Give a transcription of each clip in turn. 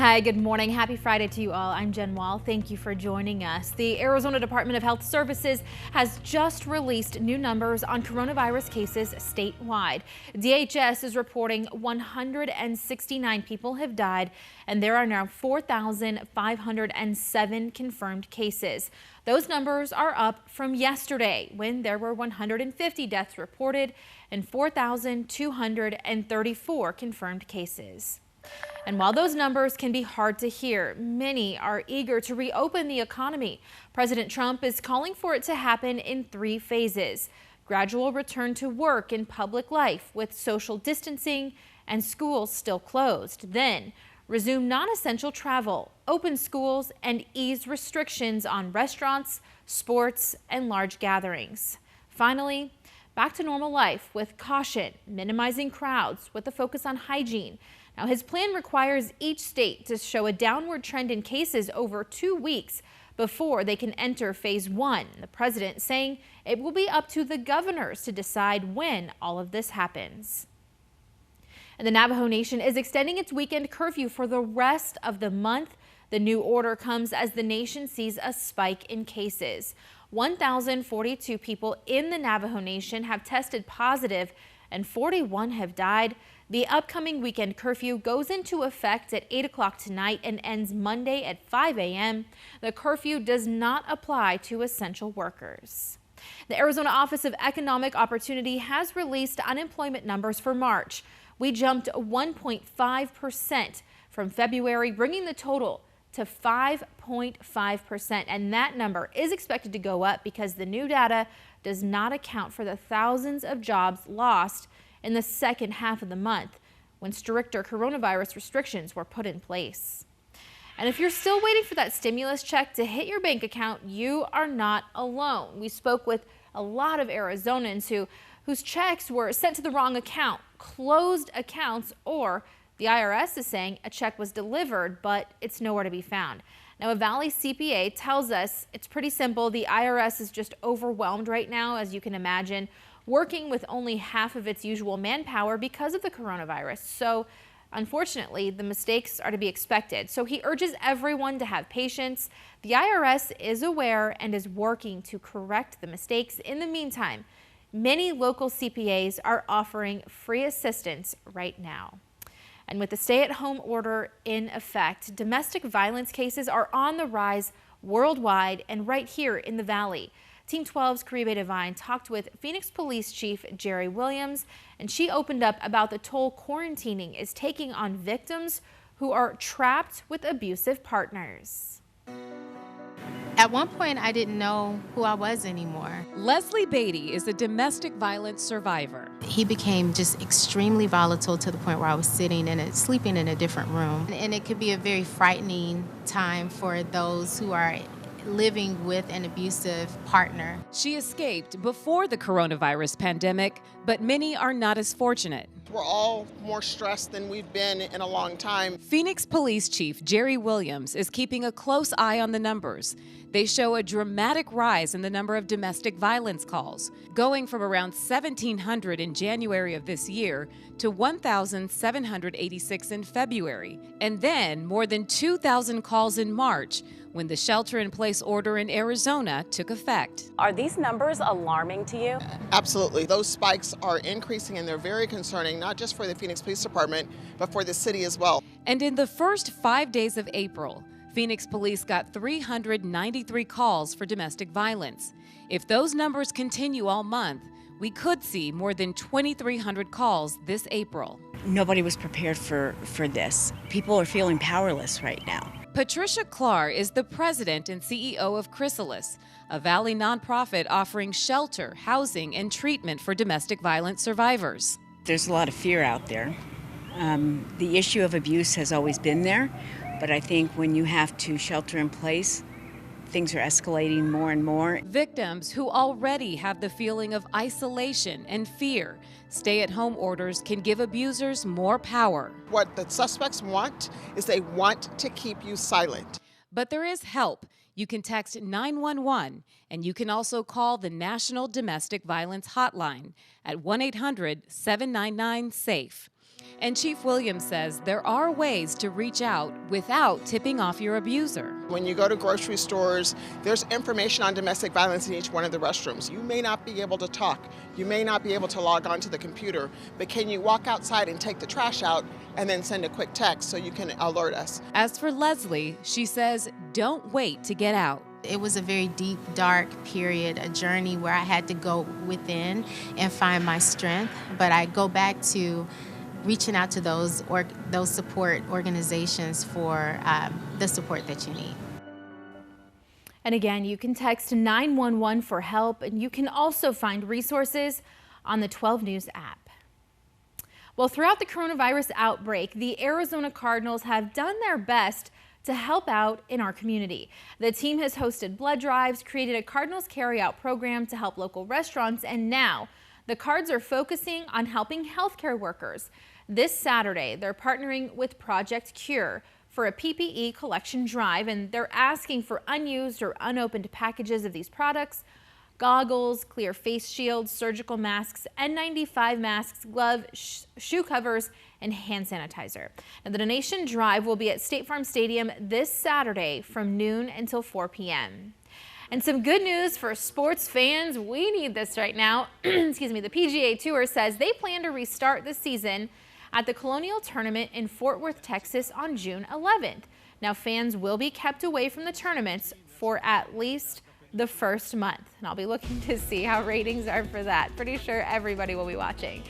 Hi, good morning. Happy Friday to you all. I'm Jen Wall. Thank you for joining us. The Arizona Department of Health Services has just released new numbers on coronavirus cases statewide. DHS is reporting 169 people have died, and there are now 4,507 confirmed cases. Those numbers are up from yesterday, when there were 150 deaths reported and 4,234 confirmed cases. And while those numbers can be hard to hear, many are eager to reopen the economy. President Trump is calling for it to happen in 3 phases. Gradual return to work in public life with social distancing and schools still closed. Then resume non-essential travel, open schools, and ease restrictions on restaurants, sports, and large gatherings. Finally, back to normal life with caution, minimizing crowds with a focus on hygiene. Now, his plan requires each state to show a downward trend in cases over 2 weeks before they can enter phase 1. The president saying it will be up to the governors to decide when all of this happens. And the Navajo Nation is extending its weekend curfew for the rest of the month. The new order comes as the nation sees a spike in cases. 1,042 people in the Navajo Nation have tested positive and 41 have died. The upcoming weekend curfew goes into effect at 8 o'clock tonight and ends Monday at 5 a.m. The curfew does not apply to essential workers. The Arizona Office of Economic Opportunity has released unemployment numbers for March. We jumped 1.5% from February, bringing the total to 5.5%. And that number is expected to go up because the new data does not account for the thousands of jobs lost in the second half of the month when stricter coronavirus restrictions were put in place. And if you're still waiting for that stimulus check to hit your bank account, you are not alone. We spoke with a lot of Arizonans whose checks were sent to the wrong account, closed accounts, or the IRS is saying a check was delivered, but it's nowhere to be found. Now, a Valley CPA tells us it's pretty simple. The IRS is just overwhelmed right now, as you can imagine, working with only half of its usual manpower because of the coronavirus. So unfortunately, the mistakes are to be expected. So he urges everyone to have patience. The IRS is aware and is working to correct the mistakes. In the meantime, many local CPAs are offering free assistance right now. And with the stay-at-home order in effect, domestic violence cases are on the rise worldwide and right here in the Valley. Team 12's Caribe Divine talked with Phoenix Police Chief Jerry Williams, and she opened up about the toll quarantining is taking on victims who are trapped with abusive partners. At one point, I didn't know who I was anymore. Leslie Beatty is a domestic violence survivor. He became just extremely volatile to the point where I was sitting and sleeping in a different room. And it could be a very frightening time for those who are living with an abusive partner. She escaped before the coronavirus pandemic, but many are not as fortunate. We're all more stressed than we've been in a long time. Phoenix Police Chief Jerry Williams is keeping a close eye on the numbers. They show a dramatic rise in the number of domestic violence calls, going from around 1,700 in January of this year to 1,786 in February, and then more than 2,000 calls in March when the shelter-in-place order in Arizona took effect. Are these numbers alarming to you? Absolutely. Those spikes are increasing and they're very concerning, not just for the Phoenix Police Department, but for the city as well. And in the first 5 days of April, Phoenix police got 393 calls for domestic violence. If those numbers continue all month, we could see more than 2,300 calls this April. Nobody was prepared for this. People are feeling powerless right now. Patricia Clark is the president and CEO of Chrysalis, a Valley nonprofit offering shelter, housing, and treatment for domestic violence survivors. There's a lot of fear out there. The issue of abuse has always been there, but I think when you have to shelter in place, things are escalating more and more. Victims who already have the feeling of isolation and fear, stay-at-home orders can give abusers more power. What the suspects want is they want to keep you silent. But there is help. You can text 911, and you can also call the National Domestic Violence Hotline at 1-800-799-SAFE. And Chief Williams says there are ways to reach out without tipping off your abuser. When you go to grocery stores, there's information on domestic violence in each one of the restrooms. You may not be able to talk, you may not be able to log on to the computer, but can you walk outside and take the trash out and then send a quick text so you can alert us? As for Leslie, she says don't wait to get out. It was a very deep, dark period, a journey where I had to go within and find my strength. But I go back to reaching out to those support organizations for the support that you need. And again, you can text 911 for help, and you can also find resources on the 12 News app. Well, throughout the coronavirus outbreak, the Arizona Cardinals have done their best to help out in our community. The team has hosted blood drives, created a Cardinals carry-out program to help local restaurants, and now the Cards are focusing on helping healthcare workers. This Saturday, they're partnering with Project Cure for a PPE collection drive, and they're asking for unused or unopened packages of these products: goggles, clear face shields, surgical masks, N95 masks, gloves, shoe covers, and hand sanitizer. And the donation drive will be at State Farm Stadium this Saturday from noon until 4 p.m. And some good news for sports fans. We need this right now. Excuse me. The PGA Tour says they plan to restart the season at the Colonial Tournament in Fort Worth, Texas on June 11th. Now, fans will be kept away from the tournaments for at least the first month. And I'll be looking to see how ratings are for that. Pretty sure everybody will be watching.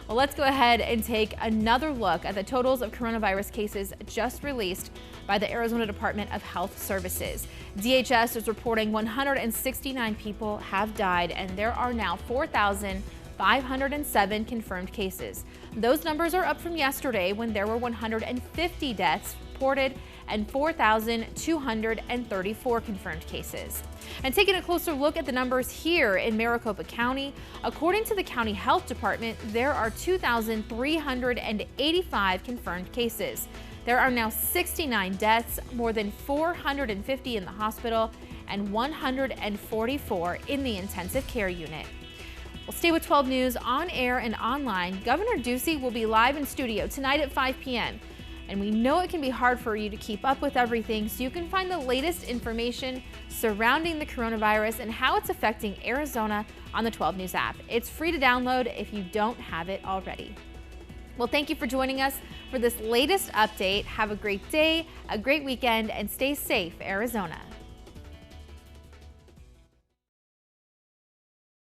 Well, let's go ahead and take another look at the totals of coronavirus cases just released by the Arizona Department of Health Services. DHS is reporting 169 people have died, and there are now 4,507 confirmed cases. Those numbers are up from yesterday when there were 150 deaths reported and 4,234 confirmed cases. And taking a closer look at the numbers here in Maricopa County, according to the County Health Department, there are 2,385 confirmed cases. There are now 69 deaths, more than 450 in the hospital, and 144 in the intensive care unit. Well, stay with 12 News on air and online. Governor Ducey will be live in studio tonight at 5 p.m. And we know it can be hard for you to keep up with everything, so you can find the latest information surrounding the coronavirus and how it's affecting Arizona on the 12 News app. It's free to download if you don't have it already. Well, thank you for joining us for this latest update. Have a great day, a great weekend, and stay safe, Arizona.